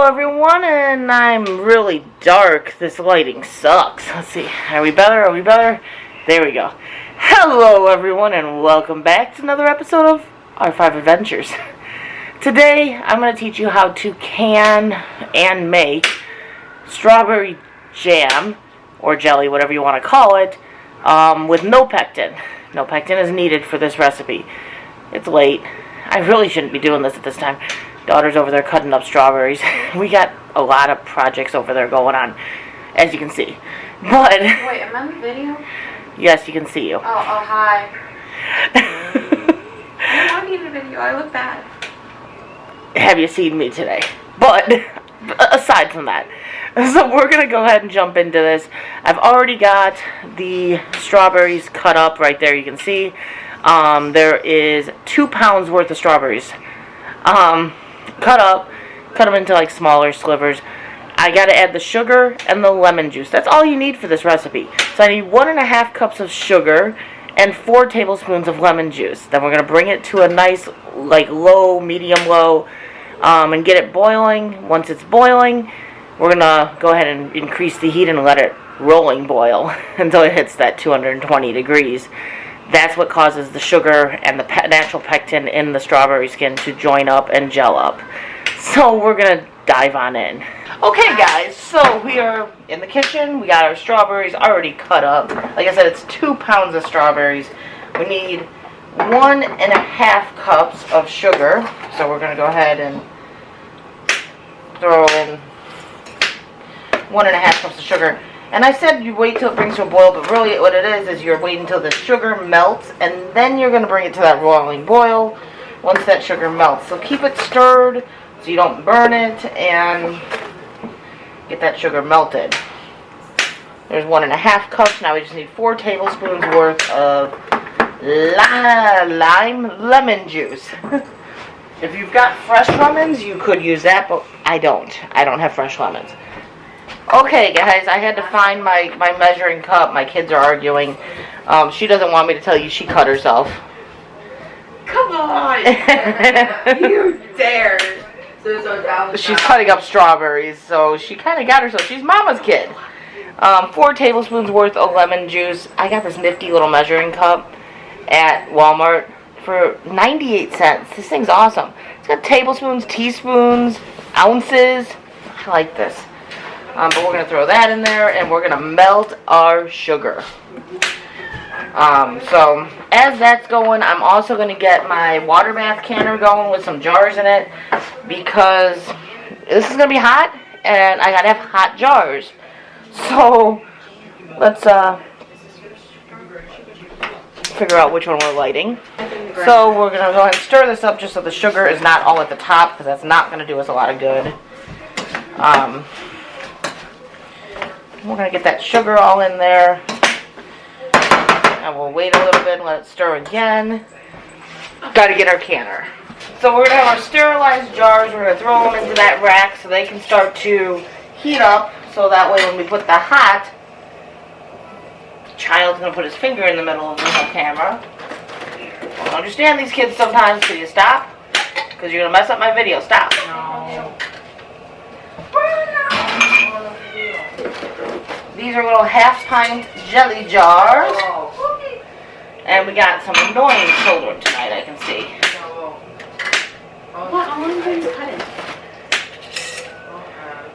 everyone, and I'm really dark. This lighting sucks. Let's see. Are we better? Are we better? There we go. Hello everyone, and welcome back to another episode of our 5 Adventures. Today, I'm going to teach you how to can and make strawberry jam, or jelly, whatever you want to call it, with no pectin. No pectin is needed for this recipe. It's late. I really shouldn't be doing this at this time. Daughter's over there cutting up strawberries. We got a lot of projects over there going on, as you can see. But wait, am I in the video? Yes, you can see you. Oh, hi. I'm not in the video. I look bad. Have you seen me today? But aside from that, so we're gonna go ahead and jump into this. I've already got the strawberries cut up right there. You can see there is 2 pounds worth of strawberries. Cut them into like smaller slivers. I gotta add the sugar and the lemon juice. That's all you need for this recipe. So I need 1.5 cups of sugar and 4 tablespoons of lemon juice. Then we're gonna bring it to a nice, like low, medium low, and get it boiling. Once it's boiling, we're gonna go ahead and increase the heat and let it rolling boil until it hits that 220 degrees. That's what causes the sugar and the natural pectin in the strawberry skin to join up and gel up. So we're going to dive on in. Okay guys, so we are in the kitchen. We got our strawberries already cut up. Like I said, it's 2 pounds of strawberries. We need 1.5 cups of sugar. So we're going to go ahead and throw in 1.5 cups of sugar. And I said you wait till it brings to a boil, but really what it is you're waiting until the sugar melts, and then you're going to bring it to that rolling boil once that sugar melts. So keep it stirred so you don't burn it and get that sugar melted. There's 1.5 cups. Now we just need 4 tablespoons worth of lemon juice. If you've got fresh lemons, you could use that, but I don't. I don't have fresh lemons. Okay, guys, I had to find my measuring cup. My kids are arguing. She doesn't want me to tell you she cut herself. Come on! You dare! She's cutting up strawberries, so she kind of got herself. She's mama's kid. 4 tablespoons worth of lemon juice. I got this nifty little measuring cup at Walmart for 98 cents. This thing's awesome. It's got tablespoons, teaspoons, ounces. I like this. But we're going to throw that in there, and we're going to melt our sugar. So, as that's going, I'm also going to get my water bath canner going with some jars in it, because this is going to be hot, and I got to have hot jars. So, let's figure out which one we're lighting. So, we're going to go ahead and stir this up just so the sugar is not all at the top, because that's not going to do us a lot of good. We're going to get that sugar all in there. And we'll wait a little bit and let it stir again. Got to get our canner. So we're going to have our sterilized jars. We're going to throw them into that rack so they can start to heat up. So that way when we put the hot, the child's going to put his finger in the middle of the camera. I don't understand these kids sometimes. So you stop? Because you're going to mess up my video. Stop. No. These are little half-pint jelly jars. And we got some annoying children tonight, I can see.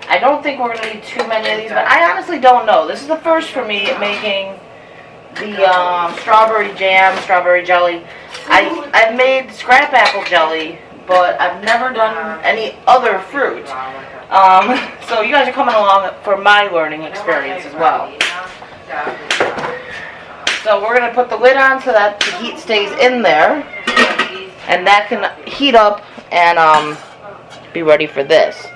I don't think we're going to need too many of these, but I honestly don't know. This is the first for me making the strawberry jam, strawberry jelly. I've made scrap apple jelly, but I've never done any other fruit. So you guys are coming along for my learning experience as well. So we're going to put the lid on so that the heat stays in there. And that can heat up and be ready for this.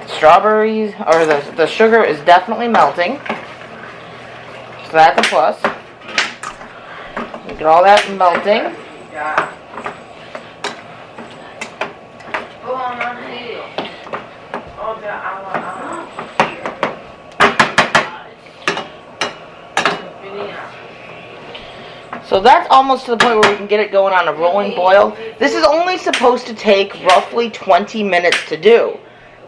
Strawberries, or the sugar is definitely melting. So that's a plus. Get all that melting. So that's almost to the point where we can get it going on a rolling boil. This is only supposed to take roughly 20 minutes to do.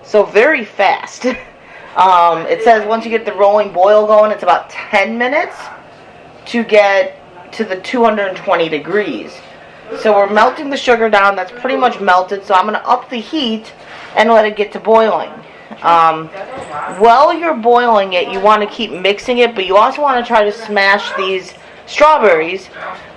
So very fast. It says once you get the rolling boil going, it's about 10 minutes to get to the 220 degrees. So we're melting the sugar down. That's pretty much melted. So I'm going to up the heat and let it get to boiling. While you're boiling it, you want to keep mixing it, but you also want to try to smash these strawberries.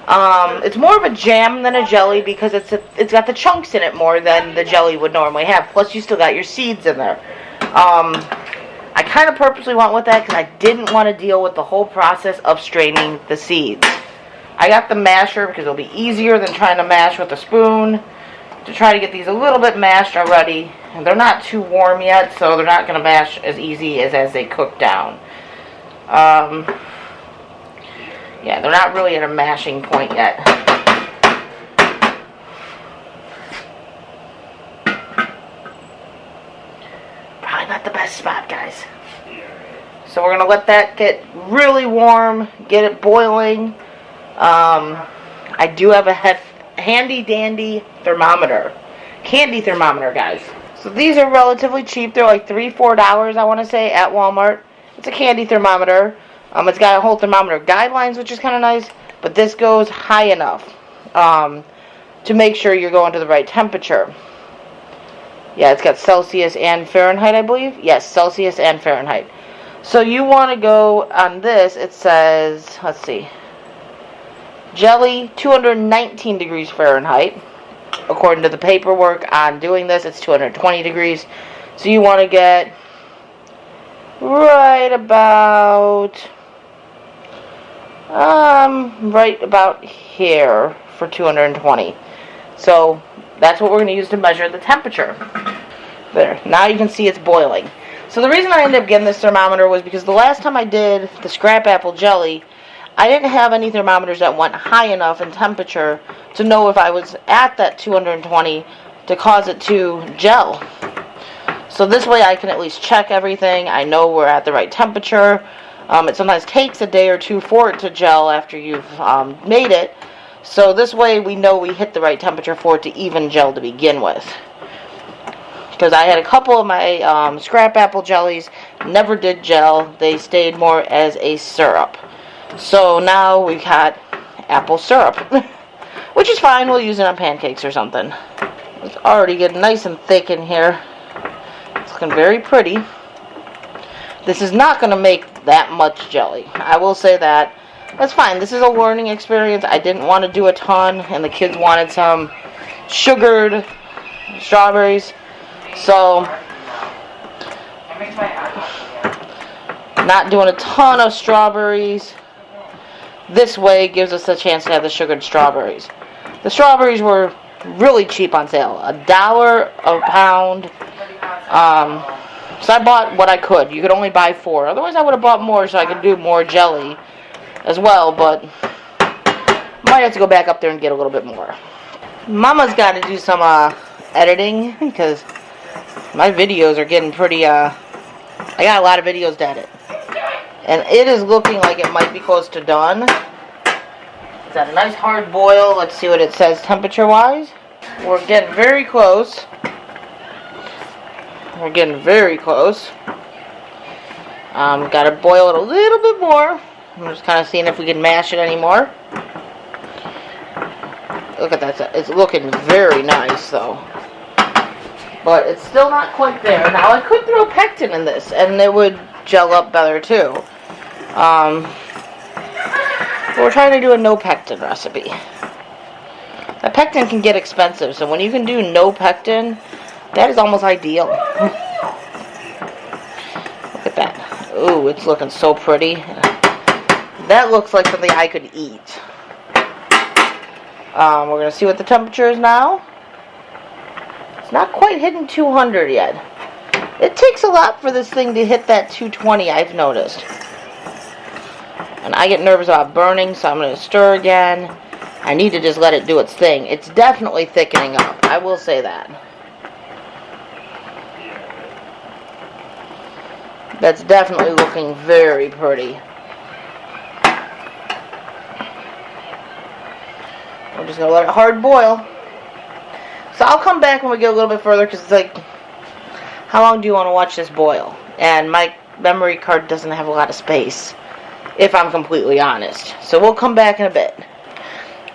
It's more of a jam than a jelly because it's got the chunks in it more than the jelly would normally have. Plus, you still got your seeds in there. I kind of purposely went with that because I didn't want to deal with the whole process of straining the seeds. I got the masher because it'll be easier than trying to mash with a spoon, to try to get these a little bit mashed already. And they're not too warm yet, so they're not going to mash as easy as they cook down. Yeah, they're not really at a mashing point yet. Probably not the best spot, guys. So we're going to let that get really warm, get it boiling. I do have a handy dandy thermometer. Candy thermometer, guys. So these are relatively cheap. They're like $3-4, I want to say, at Walmart. It's a candy thermometer. It's got a whole thermometer guidelines, which is kind of nice. But this goes high enough to make sure you're going to the right temperature. Yeah, it's got Celsius and Fahrenheit, I believe. Yes, Celsius and Fahrenheit. So you want to go on this. It says, let's see, jelly, 219 degrees Fahrenheit. According to the paperwork on doing this, it's 220 degrees. So you want to get right about here for 220. So that's what we're going to use to measure the temperature. There. Now you can see it's boiling. So the reason I ended up getting this thermometer was because the last time I did the scrap apple jelly, I didn't have any thermometers that went high enough in temperature to know if I was at that 220 to cause it to gel. So this way I can at least check everything. I know we're at the right temperature. It sometimes takes a day or two for it to gel after you've made it. So this way we know we hit the right temperature for it to even gel to begin with. Because I had a couple of my scrap apple jellies, never did gel. They stayed more as a syrup. So now we've got apple syrup, which is fine. We'll use it on pancakes or something. It's already getting nice and thick in here. It's looking very pretty. This is not going to make that much jelly. I will say that. That's fine. This is a learning experience. I didn't want to do a ton, and the kids wanted some sugared strawberries. So, not doing a ton of strawberries. This way gives us a chance to have the sugared strawberries. The strawberries were really cheap on sale. $1 a pound. So I bought what I could. You could only buy 4. Otherwise I would have bought more so I could do more jelly as well. But might have to go back up there and get a little bit more. Mama's got to do some editing because my videos are getting pretty, I got a lot of videos to edit. And it is looking like it might be close to done. It's at a nice hard boil. Let's see what it says temperature-wise. We're getting very close. We're getting very close. Got to boil it a little bit more. I'm just kind of seeing if we can mash it anymore. Look at that. It's looking very nice, though. But it's still not quite there. Now, I could throw pectin in this, and it would gel up better, too. We're trying to do a no pectin recipe. That pectin can get expensive, so when you can do no pectin, that is almost ideal. Look at that. Ooh, it's looking so pretty. That looks like something I could eat. We're going to see what the temperature is now. It's not quite hitting 200 yet. It takes a lot for this thing to hit that 220, I've noticed. And I get nervous about burning, so I'm going to stir again. I need to just let it do its thing. It's definitely thickening up. I will say that. That's definitely looking very pretty. we're just going to let it hard boil. So I'll come back when we get a little bit further, because it's like, how long do you want to watch this boil? And my memory card doesn't have a lot of space, if I'm completely honest. So we'll come back in a bit.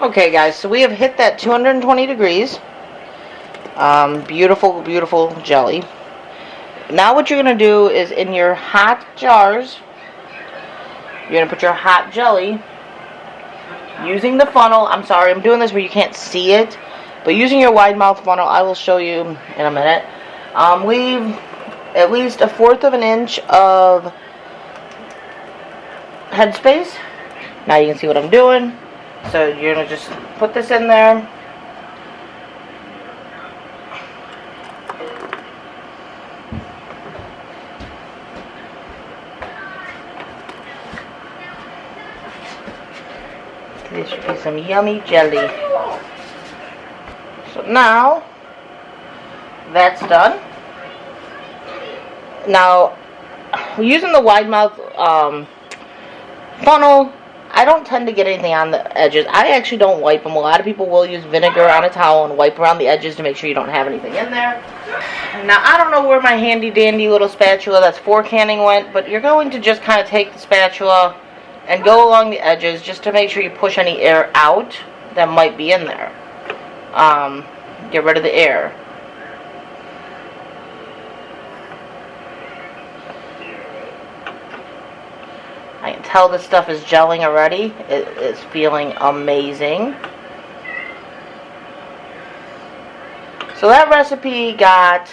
Okay, guys, so we have hit that 220 degrees. Beautiful, beautiful jelly. Now what you're going to do is, in your hot jars, you're going to put your hot jelly, using the funnel. I'm sorry, I'm doing this where you can't see it, but using your wide mouth funnel, I will show you in a minute. Leave at least 1/4 of an inch of headspace. Now you can see what I'm doing. So you're going to just put this in there. This should be some yummy jelly. So now, that's done. Now, using the wide mouth funnel, I don't tend to get anything on the edges. I actually don't wipe them. A lot of people will use vinegar on a towel and wipe around the edges to make sure you don't have anything in there. Now, I don't know where my handy dandy little spatula that's for canning went, but you're going to just kind of take the spatula and go along the edges just to make sure you push any air out that might be in there. Get rid of the air. I can tell this stuff is gelling already. It is feeling amazing. So that recipe got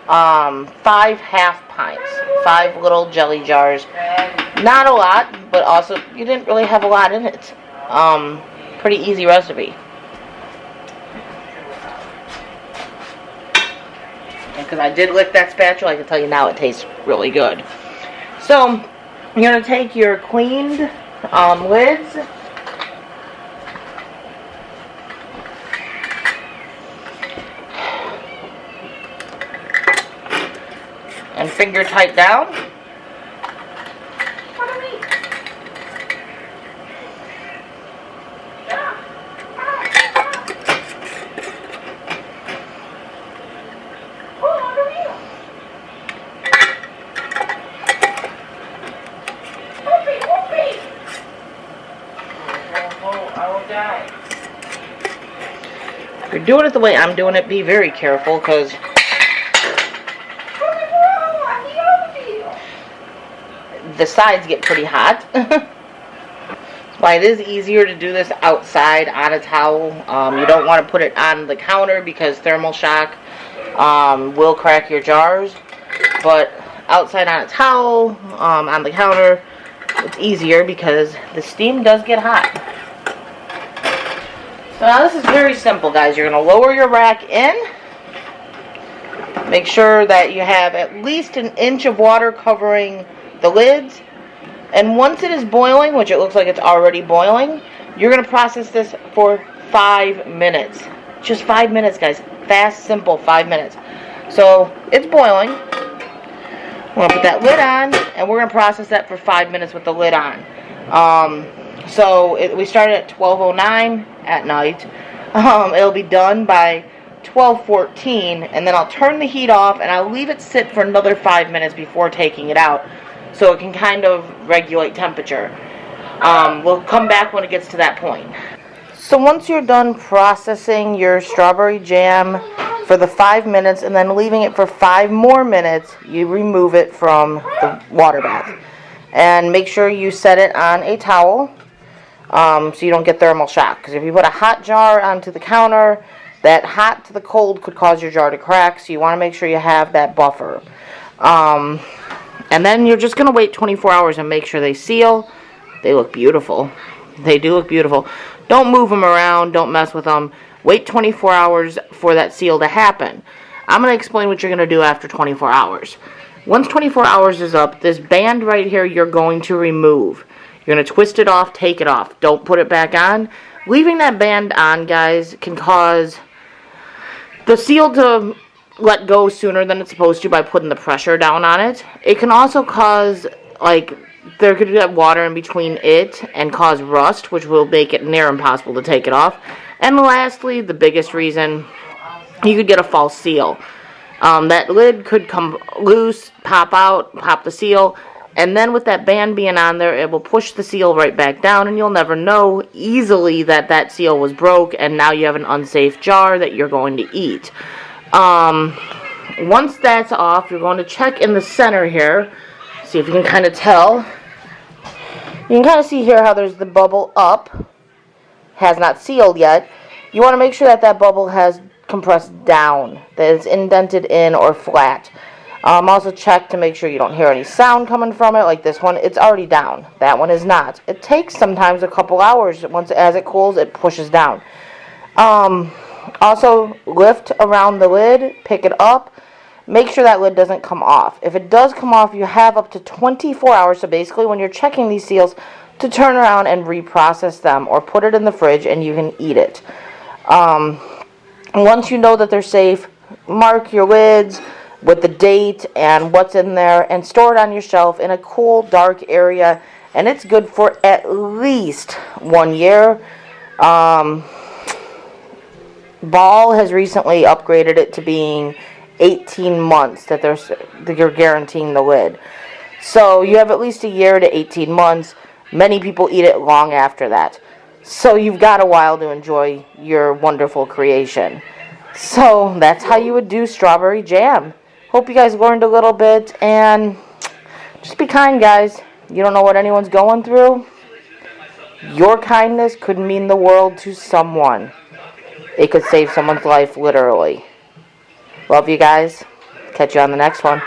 5 half pints, 5 little jelly jars. Not a lot, but also you didn't really have a lot in it. Pretty easy recipe. Because I did lick that spatula, I can tell you now it tastes really good. So you're going to take your cleaned lids, and finger tight down. If you're doing it the way I'm doing it, be very careful, because the sides get pretty hot. That's why it is easier to do this outside on a towel. You don't want to put it on the counter because thermal shock will crack your jars. But outside on a towel, on the counter, it's easier because the steam does get hot. So now this is very simple, guys. You're going to lower your rack in. Make sure that you have at least 1 inch of water covering the lids. And once it is boiling, which it looks like it's already boiling, you're going to process this for 5 minutes. Just 5 minutes, guys. Fast, simple, 5 minutes. So it's boiling. We're going to put that lid on, and we're going to process that for 5 minutes with the lid on. We started at 12:09 at night. It'll be done by 12:14, and then I'll turn the heat off, and I'll leave it sit for another 5 minutes before taking it out, so it can kind of regulate temperature. We'll come back when it gets to that point. So once you're done processing your strawberry jam for the 5 minutes, and then leaving it for 5 more minutes, you remove it from the water bath. And make sure you set it on a towel, so you don't get thermal shock. Because if you put a hot jar onto the counter, that hot to the cold could cause your jar to crack, so you want to make sure you have that buffer. And then you're just going to wait 24 hours and make sure they seal. They look beautiful. They do look beautiful. Don't move them around. Don't mess with them. Wait 24 hours for that seal to happen. I'm going to explain what you're going to do after 24 hours. Once 24 hours is up, this band right here you're going to remove. You're going to twist it off, take it off. Don't put it back on. Leaving that band on, guys, can cause the seal to let go sooner than it's supposed to by putting the pressure down on it. It can also cause, there could get water in between it and cause rust, which will make it near impossible to take it off. And lastly, the biggest reason, you could get a false seal. That lid could come loose, pop out, pop the seal, and then with that band being on there, it will push the seal right back down, and you'll never know easily that that seal was broke, and now you have an unsafe jar that you're going to eat. Once that's off, you're going to check in the center here, see if you can kind of tell. You can kind of see here how there's the bubble up, has not sealed yet. You want to make sure that that bubble has compressed down, that it's indented in or flat. Also check to make sure you don't hear any sound coming from it, like this one, it's already down. That one is not. It takes sometimes a couple hours. Once as it cools, it pushes down. Also, lift around the lid, pick it up. Make sure that lid doesn't come off. If it does come off, you have up to 24 hours, so basically when you're checking these seals, to turn around and reprocess them or put it in the fridge and you can eat it. Once you know that they're safe, mark your lids with the date and what's in there and store it on your shelf in a cool, dark area, and it's good for at least 1 year. Ball has recently upgraded it to being 18 months that you're guaranteeing the lid. So you have at least a year to 18 months. Many people eat it long after that. So you've got a while to enjoy your wonderful creation. So that's how you would do strawberry jam. Hope you guys learned a little bit, and just be kind, guys. You don't know what anyone's going through. Your kindness could mean the world to someone. It could save someone's life, literally. Love you guys. Catch you on the next one.